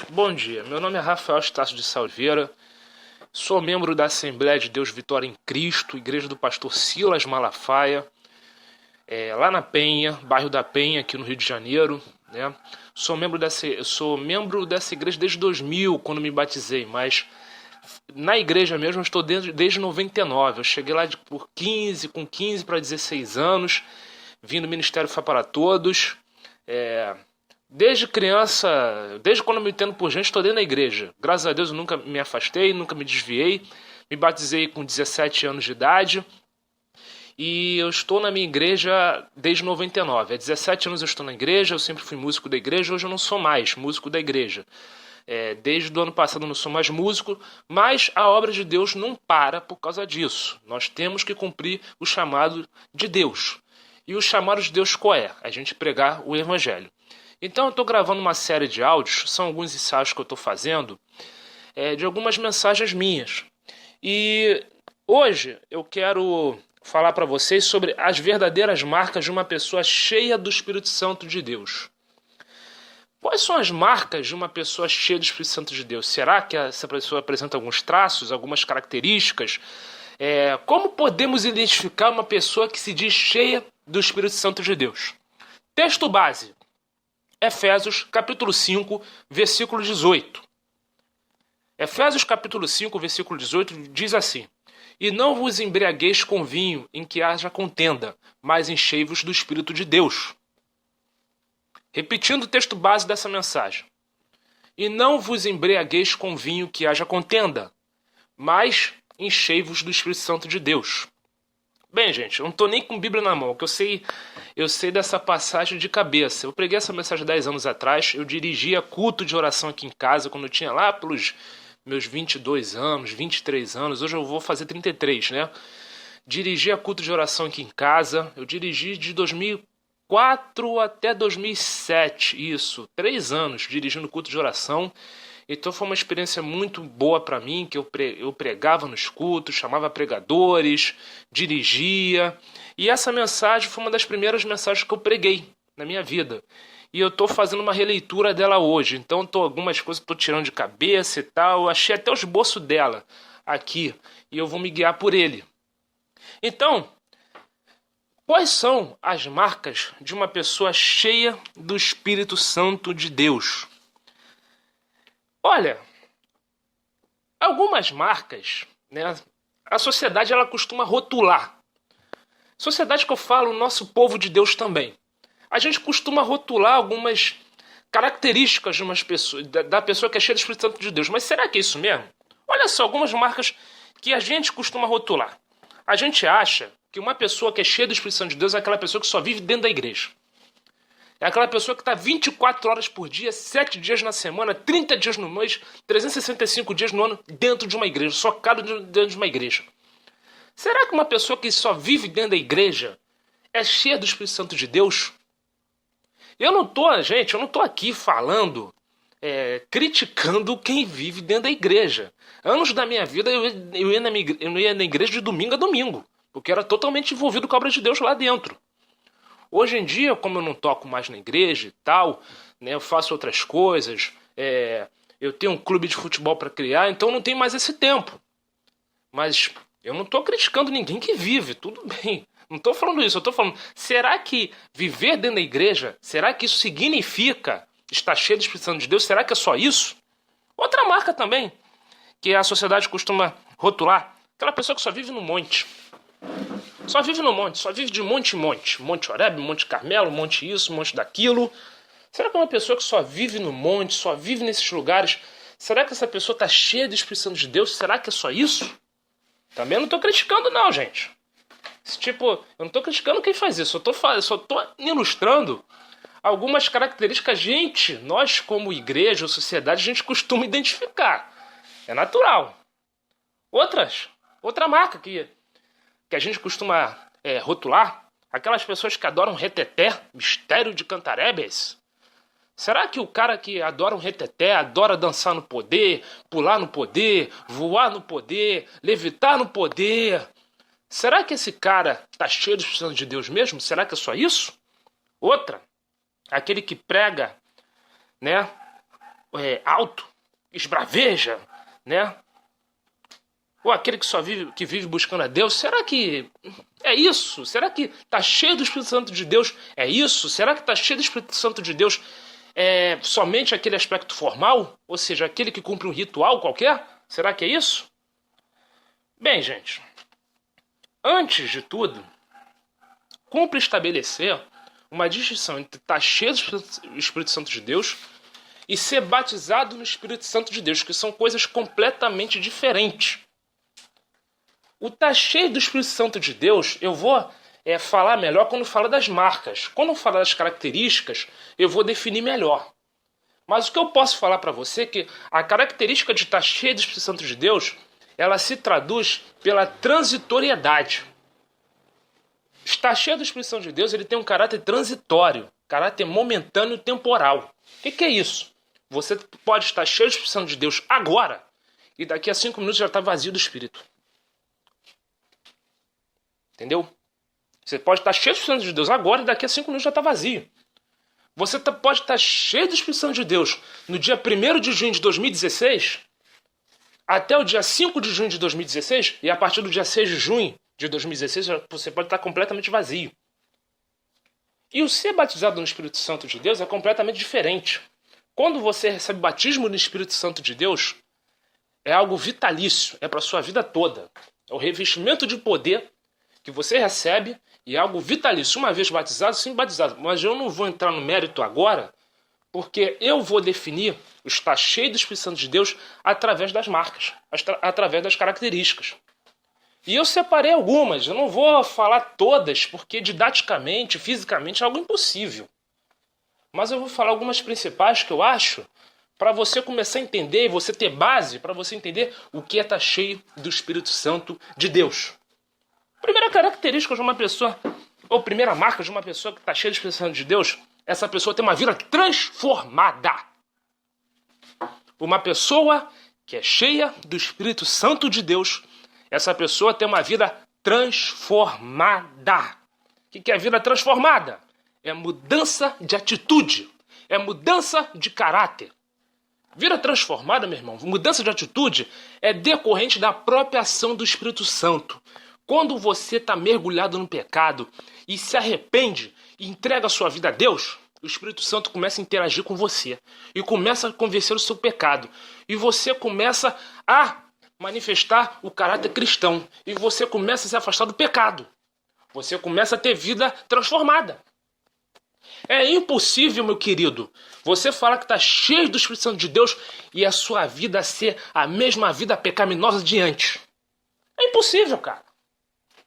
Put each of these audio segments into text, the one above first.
Bom dia, meu nome é Rafael Estácio de Salveira, sou membro da Assembleia de Deus Vitória em Cristo, Igreja do Pastor Silas Malafaia, lá na Penha, bairro da Penha, aqui no Rio de Janeiro, né? Sou membro dessa igreja desde 2000, quando me batizei, mas na igreja mesmo eu estou desde 99. Eu cheguei lá com 15 para 16 anos, vim do Ministério Fé para Todos. Desde criança, desde quando eu me entendo por gente, estou dentro da igreja. Graças a Deus eu nunca me afastei, nunca me desviei. Me batizei com 17 anos de idade. E eu estou na minha igreja desde 99. Há 17 anos eu estou na igreja, eu sempre fui músico da igreja, hoje eu não sou mais músico da igreja. Desde o ano passado eu não sou mais músico, mas a obra de Deus não para por causa disso. Nós temos que cumprir o chamado de Deus. E o chamado de Deus qual é? A gente pregar o Evangelho. Então eu estou gravando uma série de áudios, são alguns ensaios que eu estou fazendo, de algumas mensagens minhas. E hoje eu quero falar para vocês sobre as verdadeiras marcas de uma pessoa cheia do Espírito Santo de Deus. Quais são as marcas de uma pessoa cheia do Espírito Santo de Deus? Será que essa pessoa apresenta alguns traços, algumas características? Como podemos identificar uma pessoa que se diz cheia do Espírito Santo de Deus? Texto base. Efésios capítulo 5, versículo 18. Efésios capítulo 5, versículo 18 diz assim: E não vos embriagueis com vinho em que haja contenda, mas enchei-vos do Espírito de Deus. Repetindo o texto base dessa mensagem. E não vos embriagueis com vinho que haja contenda, mas enchei-vos do Espírito Santo de Deus. Bem, gente, eu não estou nem com Bíblia na mão, que eu sei dessa passagem de cabeça. Eu preguei essa mensagem 10 anos atrás, eu dirigia culto de oração aqui em casa, quando eu tinha lá pelos meus 22 anos, 23 anos, hoje eu vou fazer 33, né? Dirigia culto de oração aqui em casa, eu dirigi de 2004 até 2007, isso, 3 anos dirigindo culto de oração. Então foi uma experiência muito boa para mim, que eu pregava nos cultos, chamava pregadores, dirigia. E essa mensagem foi uma das primeiras mensagens que eu preguei na minha vida. E eu estou fazendo uma releitura dela hoje. Então algumas coisas estou tirando de cabeça e tal. Eu achei até o esboço dela aqui. E eu vou me guiar por ele. Então, quais são as marcas de uma pessoa cheia do Espírito Santo de Deus? Olha, algumas marcas, né, a sociedade ela costuma rotular. Sociedade que eu falo, o nosso povo de Deus também. A gente costuma rotular algumas características de umas pessoas, da pessoa que é cheia do Espírito Santo de Deus. Mas será que é isso mesmo? Olha só, algumas marcas que a gente costuma rotular. A gente acha que uma pessoa que é cheia do Espírito Santo de Deus é aquela pessoa que só vive dentro da igreja. É aquela pessoa que está 24 horas por dia, 7 dias na semana, 30 dias no mês, 365 dias no ano dentro de uma igreja, socado dentro de uma igreja. Será que uma pessoa que só vive dentro da igreja é cheia do Espírito Santo de Deus? Eu não estou aqui falando, criticando quem vive dentro da igreja. Anos da minha vida eu ia na igreja de domingo a domingo, porque era totalmente envolvido com a obra de Deus lá dentro. Hoje em dia, como eu não toco mais na igreja e tal, né, eu faço outras coisas, eu tenho um clube de futebol para criar, então não tenho mais esse tempo. Mas eu não estou criticando ninguém que vive, tudo bem. Não estou falando isso, eu estou falando, será que viver dentro da igreja, será que isso significa estar cheio do Espírito Santo de Deus? Será que é só isso? Outra marca também, que a sociedade costuma rotular, aquela pessoa que só vive no monte. Só vive no monte, só vive de monte em monte. Monte Horebe, Monte Carmelo, monte isso, monte daquilo. Será que é uma pessoa que só vive no monte, só vive nesses lugares, será que essa pessoa está cheia do Espírito Santo de Deus? Será que é só isso? Também não estou criticando não, gente. Eu não estou criticando quem faz isso. Eu só estou ilustrando algumas características nós como igreja ou sociedade, a gente costuma identificar. É natural. Outra marca que a gente costuma rotular, aquelas pessoas que adoram reteté, mistério de Cantarebes. Será que o cara que adora um reteté, adora dançar no poder, pular no poder, voar no poder, levitar no poder, será que esse cara está cheio do Espírito Santo de Deus mesmo? Será que é só isso? Outra, aquele que prega, né, alto, esbraveja, né? Ou aquele que vive buscando a Deus, será que é isso? Será que está cheio do Espírito Santo de Deus? É isso? Será que está cheio do Espírito Santo de Deus somente aquele aspecto formal? Ou seja, aquele que cumpre um ritual qualquer? Será que é isso? Bem, gente, antes de tudo, cumpre estabelecer uma distinção entre estar cheio do Espírito Santo de Deus e ser batizado no Espírito Santo de Deus, que são coisas completamente diferentes. O estar cheio do Espírito Santo de Deus, eu vou falar melhor quando falo das marcas. Quando eu falar das características, eu vou definir melhor. Mas o que eu posso falar para você é que a característica de estar cheio do Espírito Santo de Deus, ela se traduz pela transitoriedade. Estar cheio do Espírito Santo de Deus, ele tem um caráter transitório, caráter momentâneo e temporal. O que é isso? Você pode estar cheio do Espírito Santo de Deus agora e daqui a 5 minutos já está vazio do Espírito. Entendeu? Você pode estar cheio do Espírito Santo de Deus agora e daqui a 5 minutos já está vazio. Você pode estar cheio do Espírito Santo de Deus no dia 1º de junho de 2016 até o dia 5 de junho de 2016 e a partir do dia 6 de junho de 2016 você pode estar completamente vazio. E o ser batizado no Espírito Santo de Deus é completamente diferente. Quando você recebe batismo no Espírito Santo de Deus, é algo vitalício, é para a sua vida toda. É o revestimento de poder que você recebe e é algo vitalício. Uma vez batizado, sim, batizado. Mas eu não vou entrar no mérito agora, porque eu vou definir o estar cheio do Espírito Santo de Deus através das marcas, através das características. E eu separei algumas, eu não vou falar todas, porque didaticamente, fisicamente é algo impossível. Mas eu vou falar algumas principais que eu acho para você começar a entender e você ter base para você entender o que é estar cheio do Espírito Santo de Deus. Primeira característica de uma pessoa, ou primeira marca de uma pessoa que está cheia do Espírito Santo de Deus, essa pessoa tem uma vida transformada. Uma pessoa que é cheia do Espírito Santo de Deus, essa pessoa tem uma vida transformada. O que é vida transformada? É mudança de atitude, é mudança de caráter. Vida transformada, meu irmão, mudança de atitude é decorrente da própria ação do Espírito Santo. Quando você está mergulhado no pecado e se arrepende e entrega a sua vida a Deus, o Espírito Santo começa a interagir com você e começa a convencer o seu pecado. E você começa a manifestar o caráter cristão. E você começa a se afastar do pecado. Você começa a ter vida transformada. É impossível, meu querido, você falar que está cheio do Espírito Santo de Deus e a sua vida ser a mesma vida pecaminosa de antes. É impossível, cara.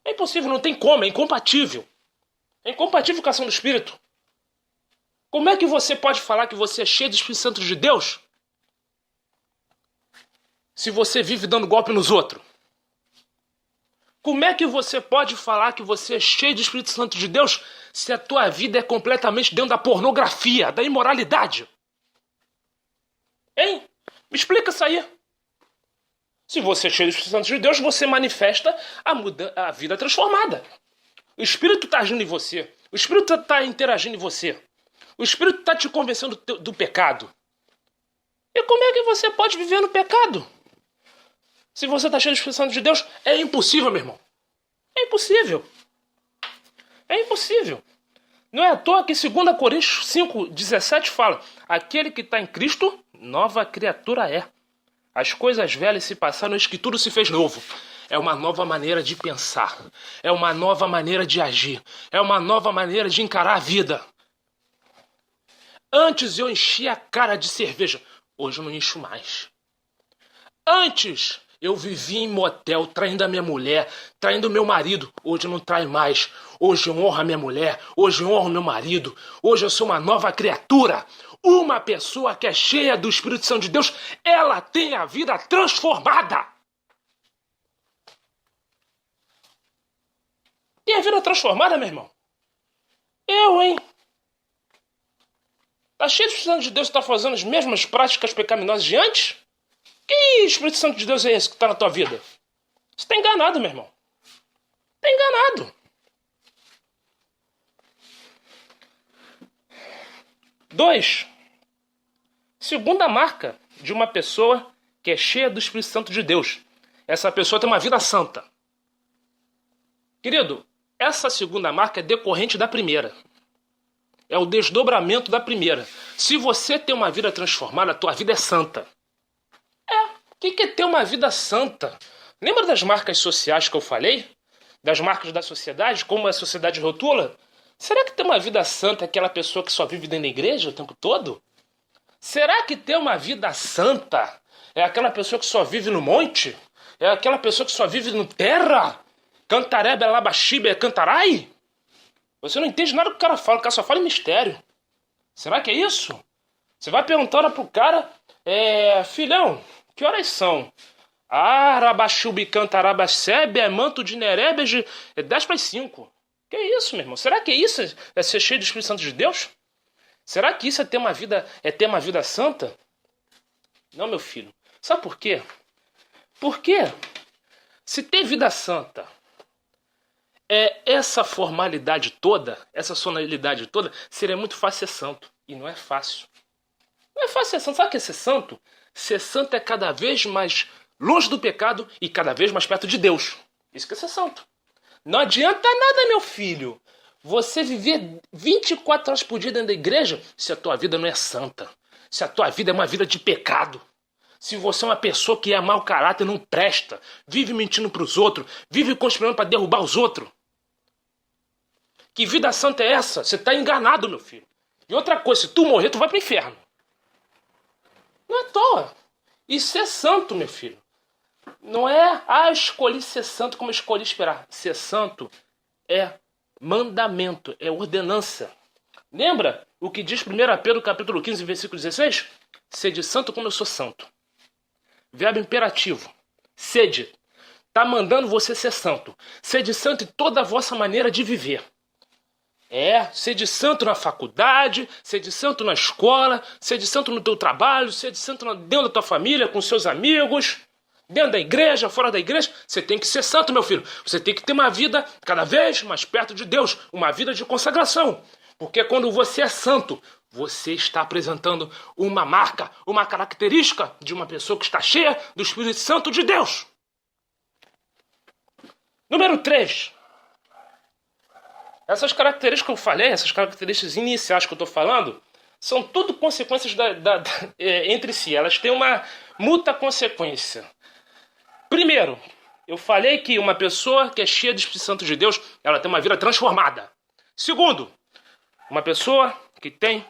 É impossível, não tem como, é incompatível. É incompatível com a ação do Espírito. Como é que você pode falar que você é cheio do Espírito Santo de Deus se você vive dando golpe nos outros? Como é que você pode falar que você é cheio do Espírito Santo de Deus se a tua vida é completamente dentro da pornografia, da imoralidade? Hein? Me explica isso aí. Se você é cheio do Espírito Santo de Deus, você manifesta a vida transformada. O Espírito está agindo em você. O Espírito está interagindo em você. O Espírito está te convencendo do pecado. E como é que você pode viver no pecado? Se você está cheio do Espírito Santo de Deus, é impossível, meu irmão. É impossível. É impossível. Não é à toa que 2 Coríntios 5,17 fala: aquele que está em Cristo, nova criatura é. As coisas velhas se passaram, eis que tudo se fez novo. É uma nova maneira de pensar. É uma nova maneira de agir. É uma nova maneira de encarar a vida. Antes eu enchia a cara de cerveja. Hoje eu não encho mais. Antes eu vivia em motel, traindo a minha mulher, traindo meu marido. Hoje eu não traio mais. Hoje eu honro a minha mulher. Hoje eu honro meu marido. Hoje eu sou uma nova criatura. Uma pessoa que é cheia do Espírito Santo de Deus, ela tem a vida transformada. E a vida transformada, meu irmão? Eu, hein? Tá cheio do Espírito Santo de Deus e tá fazendo as mesmas práticas pecaminosas de antes? Que Espírito Santo de Deus é esse que tá na tua vida? Você tá enganado, meu irmão. Tá enganado. 2. Segunda marca de uma pessoa que é cheia do Espírito Santo de Deus. Essa pessoa tem uma vida santa. Querido, essa segunda marca é decorrente da primeira. É o desdobramento da primeira. Se você tem uma vida transformada, a tua vida é santa. O que é ter uma vida santa? Lembra das marcas sociais que eu falei? Das marcas da sociedade? Como a sociedade rotula? Será que ter uma vida santa é aquela pessoa que só vive dentro da igreja o tempo todo? Será que ter uma vida santa é aquela pessoa que só vive no monte? É aquela pessoa que só vive no terra? Cantaré, belabaxibe, cantarai? Você não entende nada do que o cara fala, o cara só fala em mistério. Será que é isso? Você vai perguntar pro cara, filhão, que horas são? Arabaxubi, cantarabacebe, é manto de nerebeje, é 10 para as 5. Que é isso, meu irmão? Será que é isso? É ser cheio do Espírito Santo de Deus? Será que isso é ter uma vida santa? Não, meu filho. Sabe por quê? Porque se ter vida santa é essa formalidade toda, essa sonoridade toda, seria muito fácil ser santo. E não é fácil. Não é fácil ser santo. Sabe o que é ser santo? Ser santo é cada vez mais longe do pecado e cada vez mais perto de Deus. Isso que é ser santo. Não adianta nada, meu filho, você viver 24 horas por dia dentro da igreja se a tua vida não é santa. Se a tua vida é uma vida de pecado. Se você é uma pessoa que é mau caráter, não presta, vive mentindo para os outros, vive conspirando para derrubar os outros. Que vida santa é essa? Você está enganado, meu filho. E outra coisa, se tu morrer, tu vai para o inferno. Não é à toa. E ser santo, meu filho, não é, eu escolhi ser santo como eu escolhi esperar. Ser santo é mandamento, é ordenança. Lembra o que diz 1 Pedro capítulo 15, versículo 16? Sede santo como eu sou santo. Verbo imperativo. Sede. Está mandando você ser santo. Sede santo em toda a vossa maneira de viver. Sede santo na faculdade, sede santo na escola, sede santo no teu trabalho, sede santo dentro da tua família, com seus amigos, dentro da igreja, fora da igreja. Você tem que ser santo, meu filho. Você tem que ter uma vida cada vez mais perto de Deus, uma vida de consagração. Porque quando você é santo, você está apresentando uma marca, uma característica de uma pessoa que está cheia do Espírito Santo de Deus. Número 3. Essas características que eu falei, essas características iniciais que eu estou falando, são tudo consequências entre si. Elas têm uma mútua consequência. Primeiro, eu falei que uma pessoa que é cheia do Espírito Santo de Deus, ela tem uma vida transformada. Segundo, uma pessoa que é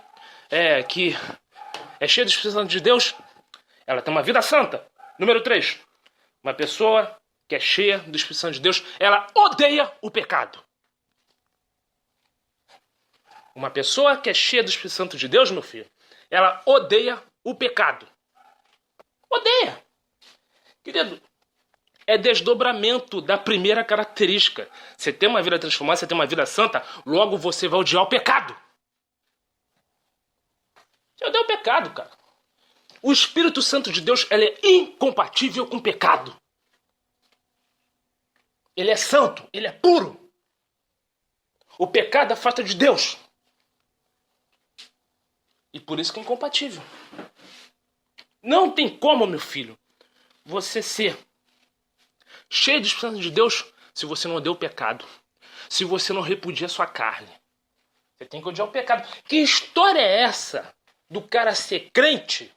cheia do Espírito Santo de Deus, ela tem uma vida santa. Número 3, uma pessoa que é cheia do Espírito Santo de Deus, ela odeia o pecado. Uma pessoa que é cheia do Espírito Santo de Deus, meu filho, ela odeia o pecado. Odeia. Querido, é desdobramento da primeira característica. Você tem uma vida transformada, você tem uma vida santa, logo você vai odiar o pecado. Você odeia o pecado, cara. O Espírito Santo de Deus, ele é incompatível com o pecado. Ele é santo, ele é puro. O pecado afasta de Deus. E por isso que é incompatível. Não tem como, meu filho, você ser cheio de Espírito Santo de Deus se você não odeia o pecado. Se você não repudia a sua carne. Você tem que odiar o pecado. Que história é essa do cara ser crente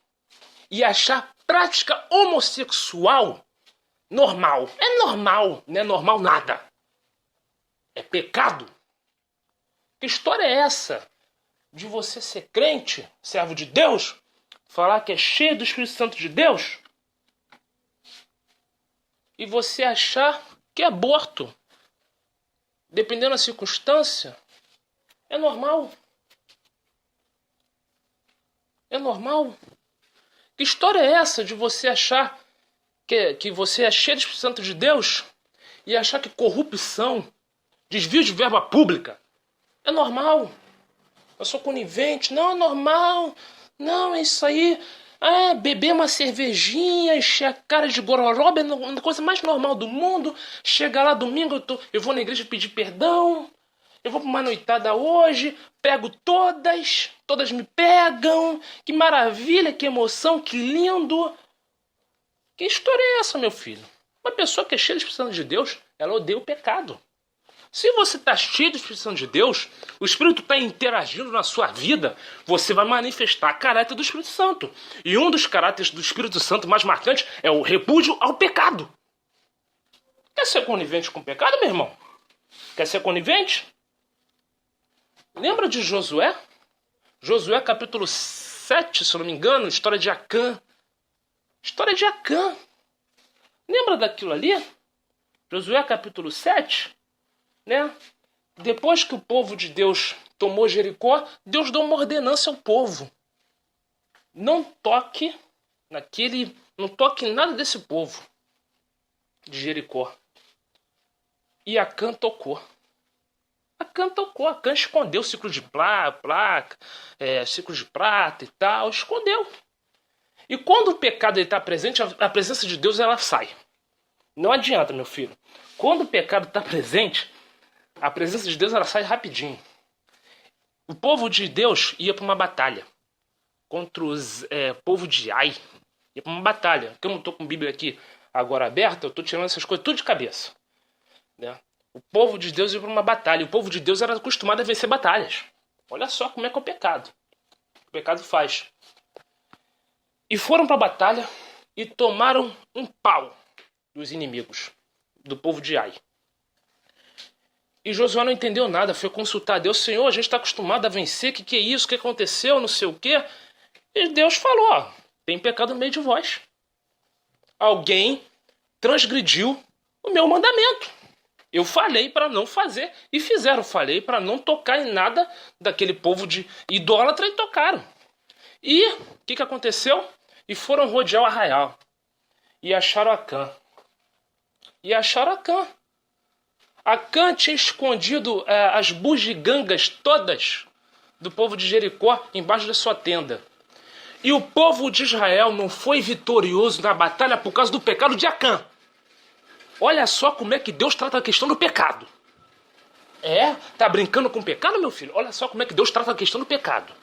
e achar prática homossexual normal? É normal, não é normal nada. É pecado. Que história é essa de você ser crente, servo de Deus, falar que é cheio do Espírito Santo de Deus e você achar que é aborto, dependendo da circunstância, é normal? É normal? Que história é essa de você achar que você é cheio do Espírito Santo de Deus e achar que corrupção, desvio de verba pública, é normal? Eu sou conivente? Não, é normal. Não, é isso aí. Beber uma cervejinha, encher a cara de gororoba é a coisa mais normal do mundo. Chega lá domingo, eu vou na igreja pedir perdão. Eu vou para uma noitada hoje, pego todas me pegam, que maravilha, que emoção, que lindo. Que história é essa, meu filho? Uma pessoa que é cheia de Espírito Santo de Deus, ela odeia o pecado. Se você está cheio do Espírito Santo de Deus, o Espírito está interagindo na sua vida, você vai manifestar caráter do Espírito Santo. E um dos caráteres do Espírito Santo mais marcantes é o repúdio ao pecado. Quer ser conivente com o pecado, meu irmão? Quer ser conivente? Lembra de Josué? Josué capítulo 7, se eu não me engano, história de Acã. História de Acã. Lembra daquilo ali? Josué capítulo 7, né? Depois que o povo de Deus tomou Jericó, Deus deu uma ordenança ao povo. Não toque em nada desse povo de Jericó. E Acã tocou. Acã escondeu o ciclo de ciclo de prata e tal, escondeu. E quando o pecado está presente, a presença de Deus ela sai. Não adianta, meu filho. Quando o pecado está presente, a presença de Deus ela sai rapidinho. O povo de Deus ia para uma batalha contra os povo de Ai. Ia para uma batalha. Porque eu não estou com a Bíblia aqui agora aberta, eu estou tirando essas coisas tudo de cabeça. Né? O povo de Deus ia para uma batalha. O povo de Deus era acostumado a vencer batalhas. Olha só como é que é o pecado. O pecado faz. E foram para a batalha e tomaram um pau dos inimigos, do povo de Ai. E Josué não entendeu nada, foi consultar a Deus. Senhor, a gente está acostumado a vencer, que é isso, que aconteceu, não sei o quê. E Deus falou, ó, tem pecado no meio de vós. Alguém transgrediu o meu mandamento. Eu falei para não fazer e fizeram. Falei para não tocar em nada daquele povo de idólatra e tocaram. E o que aconteceu? E foram rodear o arraial. E acharam Acã. Acã tinha escondido as bugigangas todas do povo de Jericó embaixo da sua tenda. E o povo de Israel não foi vitorioso na batalha por causa do pecado de Acã. Olha só como é que Deus trata a questão do pecado. Tá brincando com o pecado, meu filho? Olha só como é que Deus trata a questão do pecado.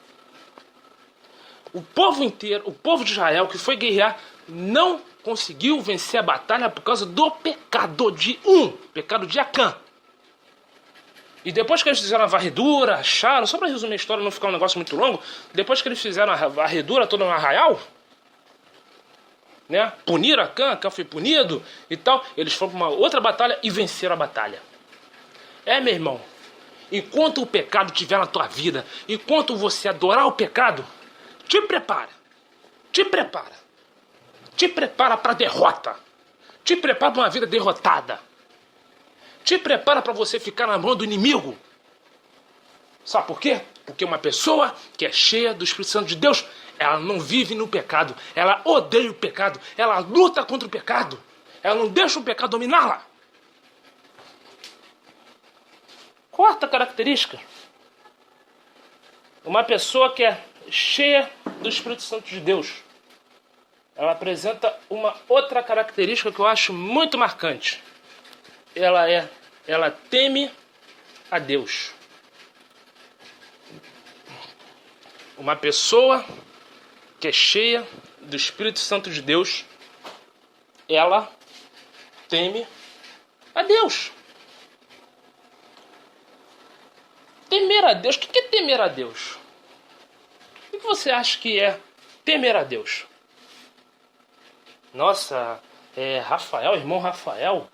O povo inteiro, o povo de Israel que foi guerrear, não conseguiu vencer a batalha por causa do pecado de Acã. E depois que eles fizeram a varredura, acharam, só para resumir a história, não ficar um negócio muito longo, depois que eles fizeram a varredura toda no arraial, né, puniram Acã foi punido e tal, eles foram para uma outra batalha e venceram a batalha. Meu irmão, enquanto o pecado estiver na tua vida, enquanto você adorar o pecado, te prepara para a derrota, te prepara para uma vida derrotada, te prepara para você ficar na mão do inimigo. Sabe por quê? Porque uma pessoa que é cheia do Espírito Santo de Deus, ela não vive no pecado, ela odeia o pecado, ela luta contra o pecado, ela não deixa o pecado dominá-la. Quarta característica, uma pessoa que é cheia do Espírito Santo de Deus, ela apresenta uma outra característica que eu acho muito marcante. Ela teme a Deus. Uma pessoa que é cheia do Espírito Santo de Deus, ela teme a Deus. Temer a Deus, o que é temer a Deus? O que você acha que é temer a Deus? Nossa, irmão Rafael,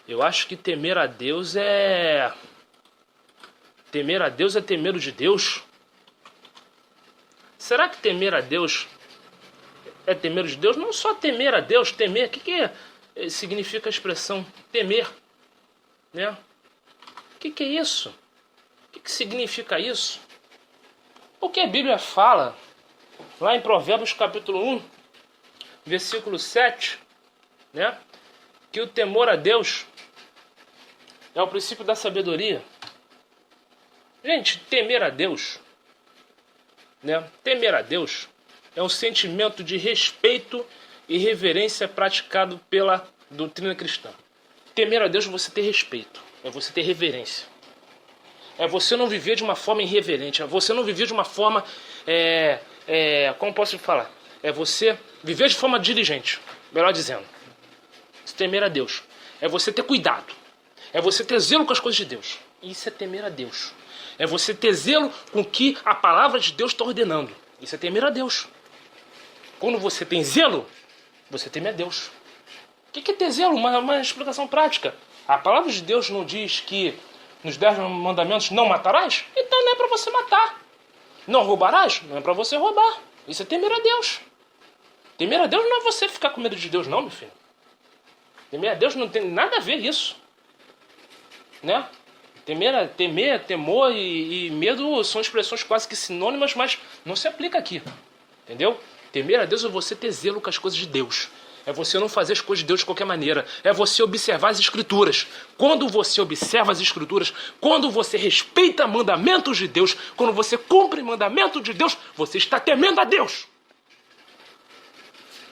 eu acho que temer a Deus é temer o de Deus. Será que temer a Deus é temer o de Deus? Não só temer a Deus, temer, o que significa a expressão temer? Né? O que é isso? O que significa isso? Porque a Bíblia fala, lá em Provérbios capítulo 1, versículo 7, né, que o temor a Deus é o princípio da sabedoria. Gente, temer a Deus, né, temer a Deus é um sentimento de respeito e reverência praticado pela doutrina cristã. Temer a Deus é você ter respeito, é você ter reverência. É você não viver de uma forma irreverente. É você não viver de uma forma... como posso falar? É você viver de forma diligente. Melhor dizendo. Temer a Deus. É você ter cuidado. É você ter zelo com as coisas de Deus. Isso é temer a Deus. É você ter zelo com o que a palavra de Deus está ordenando. Isso é temer a Deus. Quando você tem zelo, você teme a Deus. O que é ter zelo? Uma explicação prática. A palavra de Deus não diz que nos 10 mandamentos não matarás? Então não é para você matar. Não roubarás? Não é para você roubar. Isso é temer a Deus. Temer a Deus não é você ficar com medo de Deus não, meu filho. Temer a Deus não tem nada a ver isso. Né? Temer, temor e medo são expressões quase que sinônimas, mas não se aplica aqui. Entendeu? Temer a Deus é você ter zelo com as coisas de Deus. É você não fazer as coisas de Deus de qualquer maneira. É você observar as Escrituras. Quando você observa as Escrituras, quando você respeita mandamentos de Deus, quando você cumpre mandamentos de Deus, você está temendo a Deus.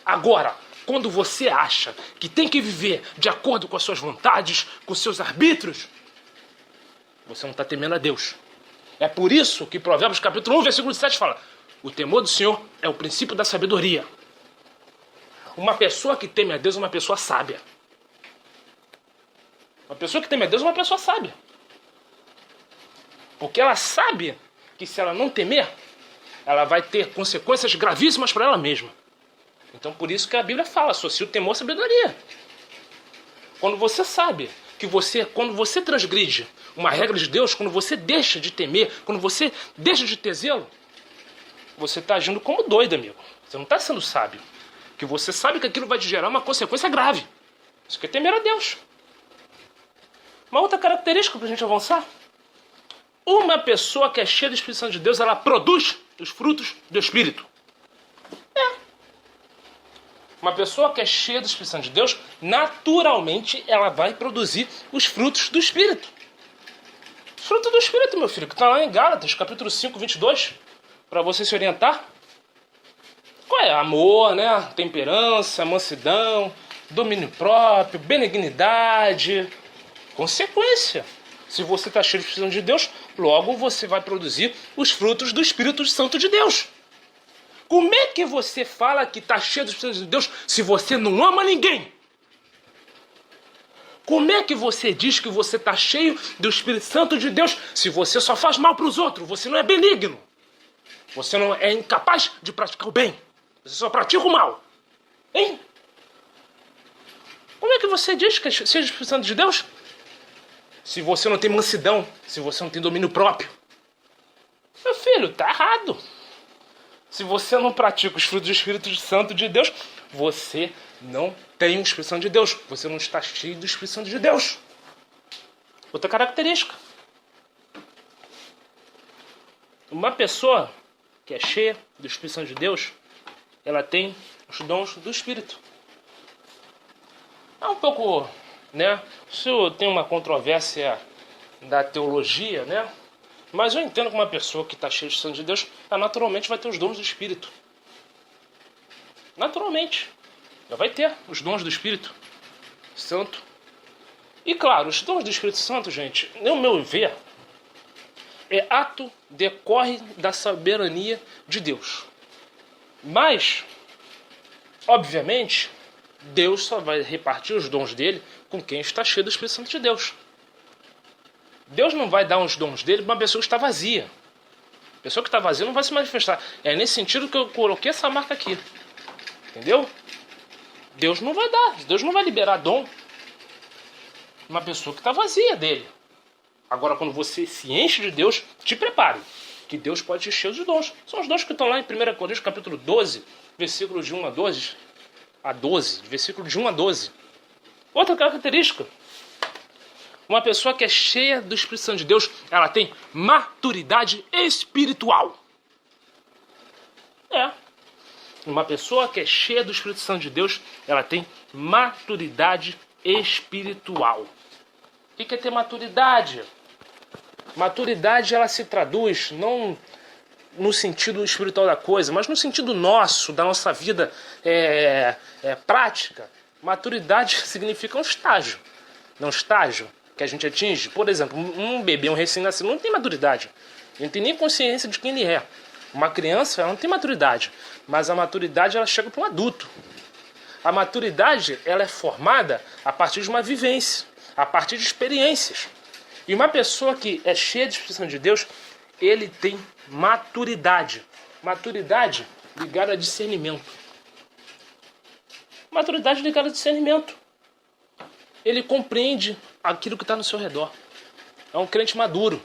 Agora, quando você acha que tem que viver de acordo com as suas vontades, com os seus arbítrios, você não está temendo a Deus. É por isso que Provérbios capítulo 1, versículo 7 fala: o temor do Senhor é o princípio da sabedoria. Uma pessoa que teme a Deus é uma pessoa sábia. Uma pessoa que teme a Deus é uma pessoa sábia. Porque ela sabe que se ela não temer, ela vai ter consequências gravíssimas para ela mesma. Então por isso que a Bíblia fala, associa o temor à sabedoria. Quando você sabe que quando você transgride uma regra de Deus, quando você deixa de temer, quando você deixa de ter zelo, você está agindo como doido, amigo. Você não está sendo sábio. Que você sabe que aquilo vai te gerar uma consequência grave. Isso que é temer a Deus. Uma outra característica para a gente avançar. Uma pessoa que é cheia do Espírito Santo de Deus, ela produz os frutos do Espírito. Uma pessoa que é cheia do Espírito Santo de Deus, naturalmente ela vai produzir os frutos do Espírito. Fruto do Espírito, meu filho, que está lá em Gálatas, capítulo 5, 22, para você se orientar. Qual é? Amor, né? Temperança, mansidão, domínio próprio, benignidade. Consequência. Se você está cheio do Espírito Santo de Deus, logo você vai produzir os frutos do Espírito Santo de Deus. Como é que você fala que está cheio do Espírito Santo de Deus se você não ama ninguém? Como é que você diz que você está cheio do Espírito Santo de Deus se você só faz mal para os outros? Você não é benigno. Você não é incapaz de praticar o bem. Você só pratica o mal. Hein? Como é que você diz que é cheio do Espírito Santo de Deus se você não tem mansidão, se você não tem domínio próprio? Meu filho, tá errado. Se você não pratica os frutos do Espírito Santo de Deus, você não tem o Espírito Santo de Deus. Você não está cheio do Espírito Santo de Deus. Outra característica. Uma pessoa que é cheia do Espírito Santo de Deus, ela tem os dons do Espírito. É um pouco, né? Isso tem uma controvérsia da teologia, né? Mas eu entendo que uma pessoa que está cheia do Santo de Deus, ela naturalmente vai ter os dons do Espírito. Naturalmente. Ela vai ter os dons do Espírito Santo. E claro, os dons do Espírito Santo, gente, no meu ver, decorre da soberania de Deus. Mas, obviamente, Deus só vai repartir os dons dele com quem está cheio do Espírito Santo de Deus. Deus não vai dar os dons dele para uma pessoa que está vazia. A pessoa que está vazia não vai se manifestar. É nesse sentido que eu coloquei essa marca aqui. Entendeu? Deus não vai dar. Deus não vai liberar dom uma pessoa que está vazia dele. Agora, quando você se enche de Deus, te prepare. Que Deus pode te encher os dons. São os dons que estão lá em 1 Coríntios capítulo 12, versículos de 1 a 12. Versículo de 1 a 12. Outra característica. Uma pessoa que é cheia do Espírito Santo de Deus, ela tem maturidade espiritual. Uma pessoa que é cheia do Espírito Santo de Deus, ela tem maturidade espiritual. O que é ter maturidade? Maturidade, ela se traduz não no sentido espiritual da coisa, mas no sentido nosso, da nossa vida prática. Maturidade significa um estágio. Não, estágio que a gente atinge. Por exemplo, um bebê, um recém-nascido, não tem maturidade. Ele não tem nem consciência de quem ele é. Uma criança, ela não tem maturidade. Mas a maturidade, ela chega para um adulto. A maturidade, ela é formada a partir de uma vivência, a partir de experiências. E uma pessoa que é cheia de Espírito Santo de Deus, ele tem maturidade. Maturidade ligada a discernimento. Maturidade ligada a discernimento. Ele compreende aquilo que está no seu redor. É um crente maduro.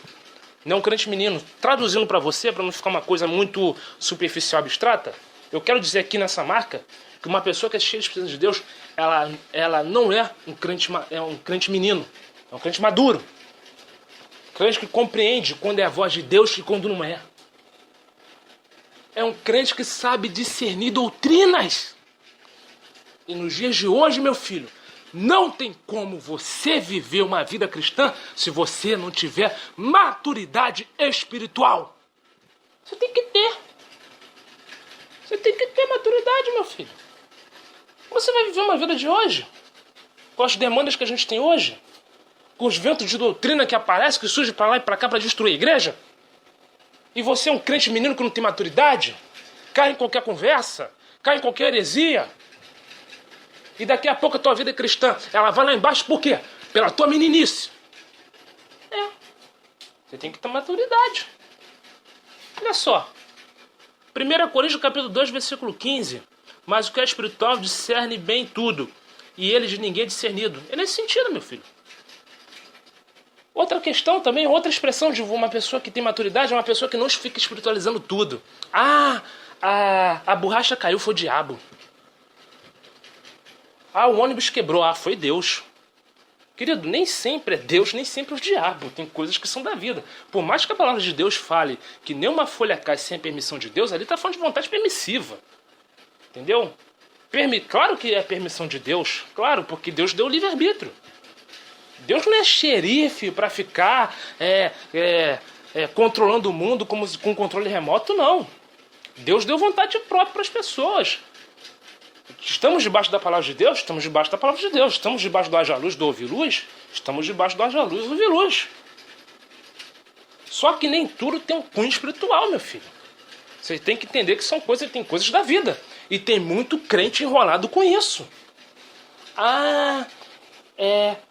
Não é um crente menino. Traduzindo para você, para não ficar uma coisa muito superficial, abstrata, eu quero dizer aqui nessa marca que uma pessoa que é cheia de Espírito de Deus, ela não é um crente menino. É um crente maduro. Crente que compreende quando é a voz de Deus e quando não é. É um crente que sabe discernir doutrinas. E nos dias de hoje, meu filho, não tem como você viver uma vida cristã se você não tiver maturidade espiritual. Você tem que ter. Você tem que ter maturidade, meu filho. Você vai viver uma vida de hoje, com as demandas que a gente tem hoje, com os ventos de doutrina que aparecem, que surgem para lá e para cá para destruir a igreja. E você é um crente menino que não tem maturidade, cai em qualquer conversa, cai em qualquer heresia. E daqui a pouco a tua vida cristã, ela vai lá embaixo por quê? Pela tua meninice. Você tem que ter maturidade. Olha só. 1 Coríntios capítulo 2, versículo 15. Mas o que é espiritual discerne bem tudo, e ele de ninguém é discernido. É nesse sentido, meu filho. Outra questão também, outra expressão de uma pessoa que tem maturidade é uma pessoa que não fica espiritualizando tudo. A borracha caiu, foi o diabo. O ônibus quebrou, foi Deus. Querido, nem sempre é Deus, nem sempre é o diabo. Tem coisas que são da vida. Por mais que a palavra de Deus fale que nenhuma folha cai sem a permissão de Deus, ali está falando de vontade permissiva. Entendeu? Claro que é permissão de Deus. Claro, porque Deus deu o livre-arbítrio. Deus não é xerife para ficar controlando o mundo com controle remoto, não. Deus deu vontade própria para as pessoas. Estamos debaixo da palavra de Deus? Estamos debaixo da palavra de Deus. Estamos debaixo do haja luz, do ouvir luz? Estamos debaixo do haja luz, do ouvir luz. Só que nem tudo tem um cunho espiritual, meu filho. Você tem que entender que tem coisas da vida. E tem muito crente enrolado com isso.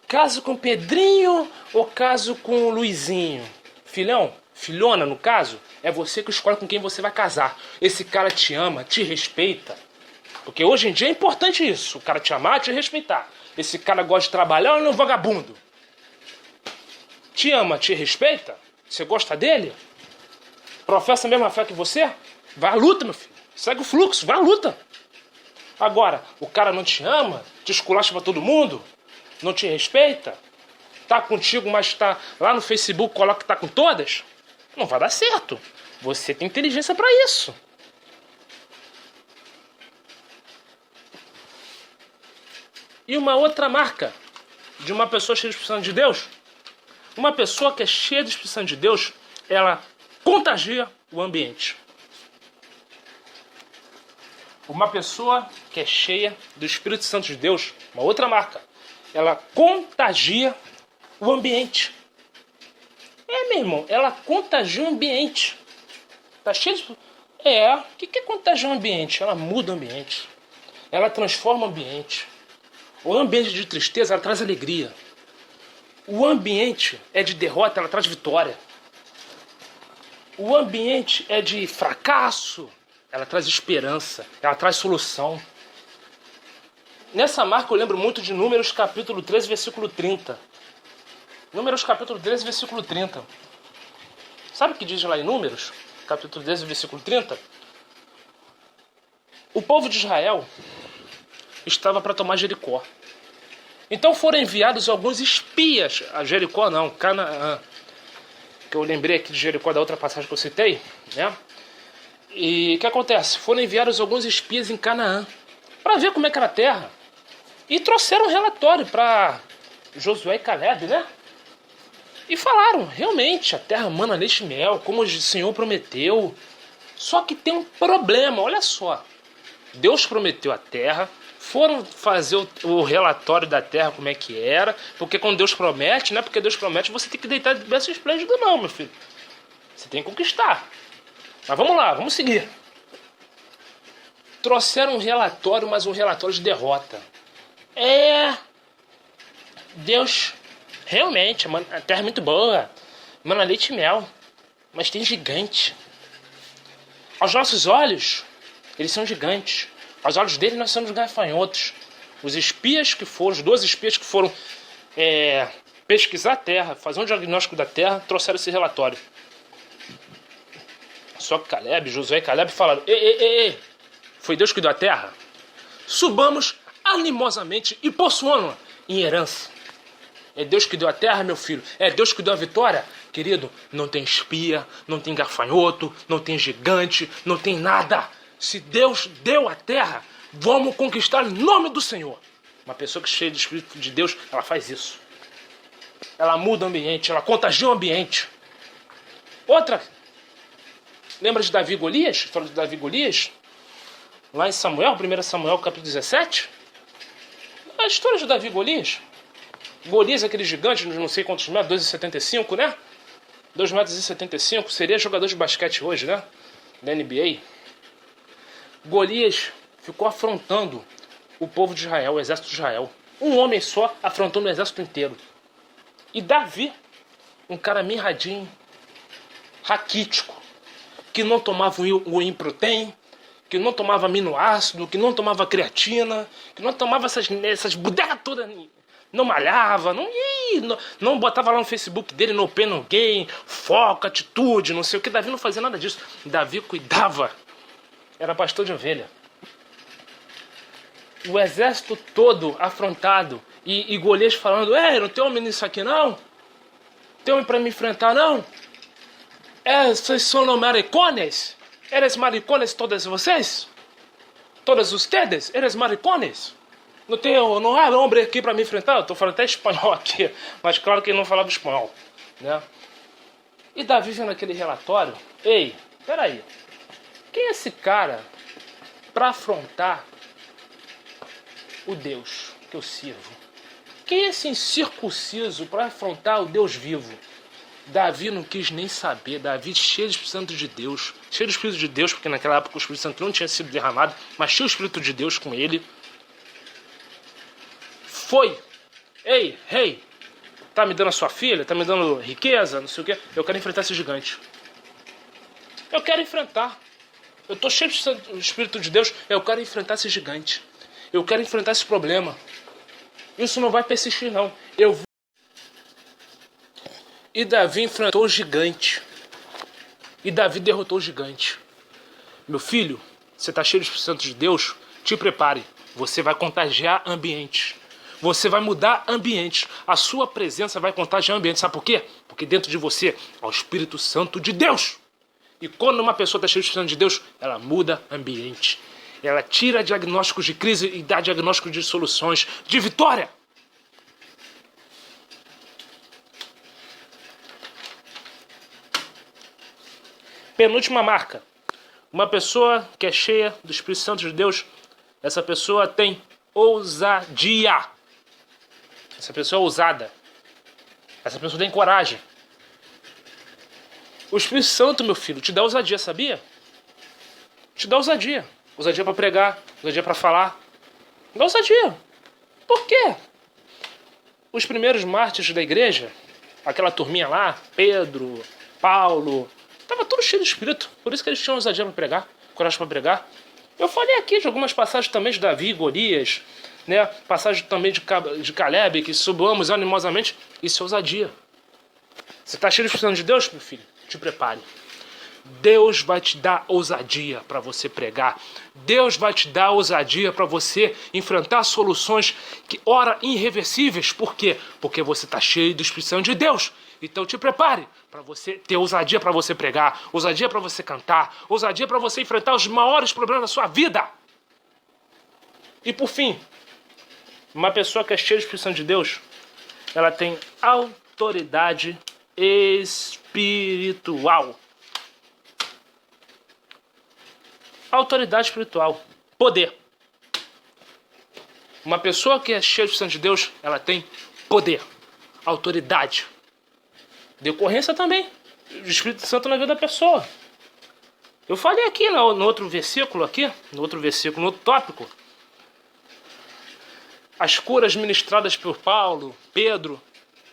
Caso com Pedrinho ou caso com Luizinho? Filhão, filhona, no caso, é você que escolhe com quem você vai casar. Esse cara te ama, te respeita. Porque hoje em dia é importante isso. O cara te amar, te respeitar. Esse cara gosta de trabalhar ou não é um vagabundo? Te ama, te respeita? Você gosta dele? Professa a mesma fé que você? Vai à luta, meu filho. Segue o fluxo, vai à luta. Agora, o cara não te ama, te esculacha pra todo mundo, não te respeita, tá contigo, mas tá lá no Facebook, coloca que tá com todas, não vai dar certo. Você tem inteligência pra isso. E uma outra marca de uma pessoa cheia de Espírito Santo de Deus, uma pessoa que é cheia de Espírito Santo de Deus, ela contagia o ambiente. Uma pessoa que é cheia do Espírito Santo de Deus, uma outra marca, ela contagia o ambiente. Meu irmão, ela contagia o ambiente. Tá cheio de... O que é contagiar o ambiente? Ela muda o ambiente. Ela transforma o ambiente. O ambiente de tristeza, ela traz alegria. O ambiente é de derrota, ela traz vitória. O ambiente é de fracasso, ela traz esperança, ela traz solução. Nessa marca eu lembro muito de Números capítulo 13, versículo 30. Números capítulo 13, versículo 30. Sabe o que diz lá em Números? Capítulo 13, versículo 30. O povo de Israel estava para tomar Jericó. Então foram enviados alguns espias a Jericó, não, Canaã. Que eu lembrei aqui de Jericó da outra passagem que eu citei, né? E o que acontece? Foram enviados alguns espias em Canaã para ver como é que era a terra. E trouxeram um relatório para Josué e Caleb, né? E falaram, realmente, a terra mana leite e mel, como o Senhor prometeu. Só que tem um problema, olha só. Deus prometeu a terra, foram fazer o relatório da terra, como é que era, porque quando Deus promete, não é porque Deus promete, você tem que deitar de berço esplêndido não, meu filho. Você tem que conquistar. Mas vamos lá, vamos seguir. Trouxeram um relatório, mas um relatório de derrota. Deus, realmente, a terra é muito boa. Mano, leite e mel. Mas tem gigante. Aos nossos olhos, eles são gigantes. Aos olhos deles, nós somos gafanhotos. Os espias que foram, os 12 espias que foram pesquisar a terra, fazer um diagnóstico da terra, trouxeram esse relatório. Só que Caleb, Josué e Caleb falaram: Ei, foi Deus que deu a terra? Subamos animosamente e possuamos-la em herança. É Deus que deu a terra, meu filho. É Deus que deu a vitória. Querido, não tem espia, não tem gafanhoto, não tem gigante, não tem nada. Se Deus deu a terra, vamos conquistar em nome do Senhor. Uma pessoa que é cheia do Espírito de Deus, ela faz isso. Ela muda o ambiente, ela contagia o ambiente. Outra, lembra de Davi e Golias? História de Davi e Golias? Lá em Samuel, 1 Samuel, capítulo 17. A história de Davi e Golias. Golias, aquele gigante, não sei quantos metros, 2,75, né? 2,75 metros, seria jogador de basquete hoje, né? Da NBA. Golias ficou afrontando o povo de Israel, o exército de Israel. Um homem só afrontando o exército inteiro. E Davi, um cara mirradinho, raquítico, que não tomava o whey protein, que não tomava aminoácido, que não tomava creatina, que não tomava essas bodegas todas, não malhava, não botava lá no Facebook dele, no Pain No Gain, foco, atitude, não sei o que. Davi não fazia nada disso. Davi cuidava, era pastor de ovelha. O exército todo afrontado e Golias falando: não tem homem nisso aqui não? Tem homem pra me enfrentar não? Vocês são maricones? Eres maricones todos vocês? Todos ustedes? Eres maricones? Não há homem aqui para me enfrentar? Eu tô falando até espanhol aqui, mas claro que ele não falava espanhol, né? E Davi vendo aquele relatório: ei, peraí, quem é esse cara para afrontar o Deus que eu sirvo? Quem é esse incircunciso para afrontar o Deus vivo? Davi não quis nem saber. Davi, cheio do Espírito Santo de Deus, cheio do Espírito de Deus, porque naquela época o Espírito Santo não tinha sido derramado, mas cheio do Espírito de Deus com ele, foi: ei, tá me dando a sua filha? Tá me dando riqueza? Não sei o que. Eu quero enfrentar esse gigante. Eu quero enfrentar. Eu tô cheio do Espírito de Deus. Eu quero enfrentar esse gigante. Eu quero enfrentar esse problema. Isso não vai persistir, não. E Davi enfrentou o gigante. E Davi derrotou o gigante. Meu filho, você tá cheio do Espírito Santo de Deus? Te prepare. Você vai contagiar ambientes. Você vai mudar ambientes. A sua presença vai contagiar ambientes. Sabe por quê? Porque dentro de você há o Espírito Santo de Deus. E quando uma pessoa está cheia do Espírito Santo de Deus, ela muda ambiente. Ela tira diagnósticos de crise e dá diagnósticos de soluções, de vitória. Penúltima marca. Uma pessoa que é cheia do Espírito Santo de Deus, essa pessoa tem ousadia. Essa pessoa é ousada. Essa pessoa tem coragem. O Espírito Santo, meu filho, te dá ousadia, sabia? Te dá ousadia. Ousadia para pregar, ousadia para falar. Dá ousadia. Por quê? Os primeiros mártires da igreja, aquela turminha lá, Pedro, Paulo, estava tudo cheio de Espírito. Por isso que eles tinham ousadia para pregar, coragem para pregar. Eu falei aqui de algumas passagens também de Davi e Golias, né? Passagem também de Caleb, que subamos animosamente. Isso é ousadia. Você está cheio de Espírito Santo de Deus, meu filho? Te prepare. Deus vai te dar ousadia para você pregar. Deus vai te dar ousadia para você enfrentar soluções que, ora, irreversíveis. Por quê? Porque você está cheio do Espírito Santo de Deus. Então te prepare para você ter ousadia para você pregar, ousadia para você cantar, ousadia para você enfrentar os maiores problemas da sua vida. E por fim, uma pessoa que é cheia do Espírito Santo de Deus, ela tem autoridade espiritual. Autoridade espiritual. poder. Uma pessoa que é cheia do Santo de Deus, ela tem poder, autoridade, decorrência também do Espírito Santo na vida da pessoa. Eu falei aqui no outro versículo, no outro tópico, as curas ministradas por Paulo, Pedro,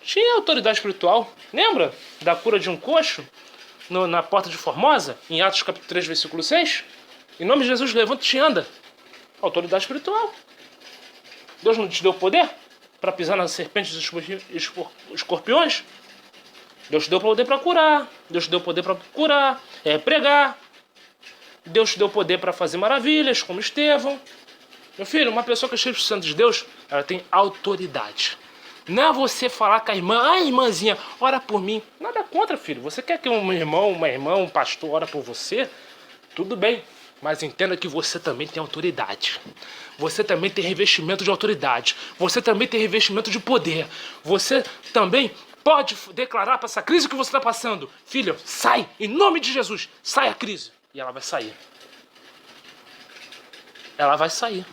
tinha autoridade espiritual. Lembra da cura de um coxo na porta de Formosa, em Atos capítulo 3, versículo 6? Em nome de Jesus, levanta-te e anda. Autoridade espiritual. Deus não te deu poder para pisar nas serpentes e escorpiões? Deus te deu poder para curar. Deus te deu poder para curar, pregar. Deus te deu poder para fazer maravilhas, como Estevão. Meu filho, uma pessoa que é cheia do Santo de Deus, ela tem autoridade. Não é você falar com a irmã, irmãzinha, ora por mim. Nada contra, filho. Você quer que um irmão, uma irmã, um pastor ora por você? Tudo bem. Mas entenda que você também tem autoridade. Você também tem revestimento de autoridade. Você também tem revestimento de poder. Você também pode declarar para essa crise que você está passando: filha, sai, em nome de Jesus, sai a crise. E ela vai sair. Ela vai sair.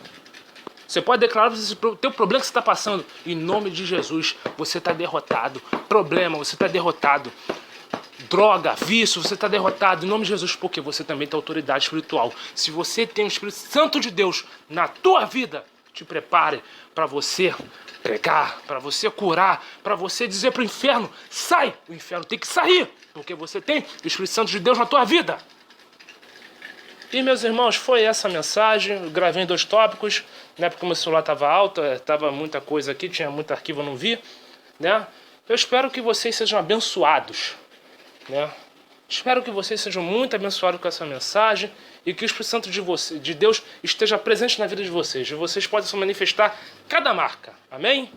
Você pode declarar o teu problema que você está passando: em nome de Jesus, você está derrotado. Problema, você está derrotado. Droga, vício, você está derrotado em nome de Jesus, porque você também tem autoridade espiritual. Se você tem o Espírito Santo de Deus na tua vida, te prepare para você pregar, para você curar, para você dizer para o inferno: sai, o inferno tem que sair, porque você tem o Espírito Santo de Deus na tua vida. E meus irmãos, foi essa a mensagem. Eu gravei em 2 tópicos, né, porque o meu celular estava alto, estava muita coisa aqui, tinha muito arquivo, eu não vi, né? Eu espero que vocês sejam abençoados, né? Espero que vocês sejam muito abençoados com essa mensagem e que o Espírito Santo de Deus esteja presente na vida de vocês. E vocês possam manifestar cada marca. Amém?